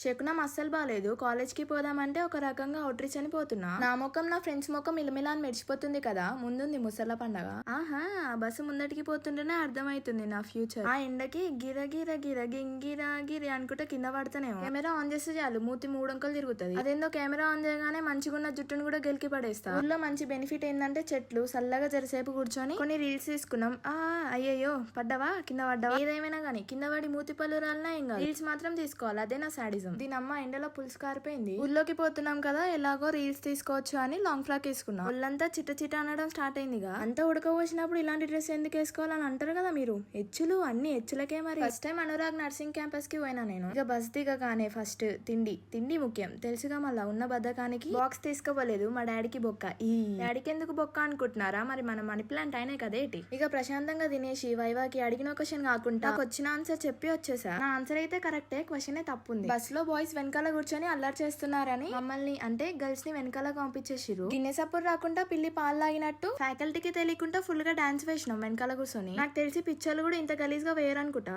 శకునం అస్సలు బాలేదు. కాలేజ్కి పోదామంటే ఒక రకంగా అవుట్రీచ్ అని పోతున్నా. నా ముఖం నా ఫ్రెండ్స్ ముఖం ఇలమిలా అని మెరిచిపోతుంది కదా. ముందుంది ముసళ్ళ పండగ. ఆహా, ఆ బస్సు ముందటికి పోతుంటేనే అర్థమైతుంది నా ఫ్యూచర్. ఆ ఎండకి గిర గిర గిర గింగిరా గిరి అనుకుంటే కింద పడతానేమో. కెమెరా ఆన్ చేస్తే చాలు మూతి మూడొంకలు తిరుగుతుంది. అదేందో కెమెరా ఆన్ చేయగానే మంచిగున్న జుట్టును కూడా గెలికి పడేస్తా. ఊర్లో మంచి బెనిఫిట్ ఏంటంటే చెట్లు చల్లగా జరసేపు కూర్చొని కొన్ని రీల్స్ తీసుకున్నాం. అయ్యయ్యో పడ్డవా కింద పడ్డవా ఏదేమైనా గానీ కింద పడి మూతి పళ్ళు రాలినా ఏం కాదు. రీల్స్ మాత్రం తీసుకోవాలి, అదే నా సాడిజం. దీని అమ్మ ఎండలో పులుసు కారిపోయింది. ఊళ్ళోకి పోతున్నాం కదా, ఎలాగో రీల్స్ తీసుకోవచ్చు అని లాంగ్ ఫ్రాక్ వేసుకున్నా. ఒళ్ళంతా చిట్ట చిట్ట అనడం స్టార్ట్ అయిందిగా. అంతా ఉడకపోసినప్పుడు ఇలాంటి డ్రెస్ ఎందుకు వేసుకోవాలని అంటారు కదా మీరు. హెచ్చులు అన్ని హెచ్చులకే. మరి first time Anurag nursing campus కి పోయినా నేను. ఇక బస్ దిగగానే ఫస్ట్ తిండి ముఖ్యం తెలుసుగా. మళ్ళా ఉన్న బద్దకానికి బాక్స్ తీసుకోపోలేదు. మా డాడీకి బొక్క. ఈ డాడీకి ఎందుకు బొక్క అనుకుంటున్నారా? మరి మన మనీ ప్లాంట్ అయినా కదేటి. ఇక ప్రశాంతంగా తినేసి వైవాకి అడిగిన క్వశ్చన్ కాకుండా వచ్చిన ఆన్సర్ చెప్పి వచ్చేసా. నా ఆన్సర్ అయితే కరెక్టే, క్వశ్చన్ తప్పుంది. బస్ లో బాయ్స్ వెనకాల కూర్చొని అల్లరి చేస్తున్నారని మమ్మల్ని అంటే గర్ల్స్ ని వెనకాల పంపించేసిరు. గిన్నె సప్పుడు రాకుండా పిల్లి పాలు లాగినట్టు ఫ్యాకల్టీకి తెలియకుండా ఫుల్ గా డాన్స్ వేసినాం వెనకాల కూర్చొని. నాకు తెలిసి పిక్చర్లు కూడా ఇంత గలీజ్ గా వేయరనుకుంటా.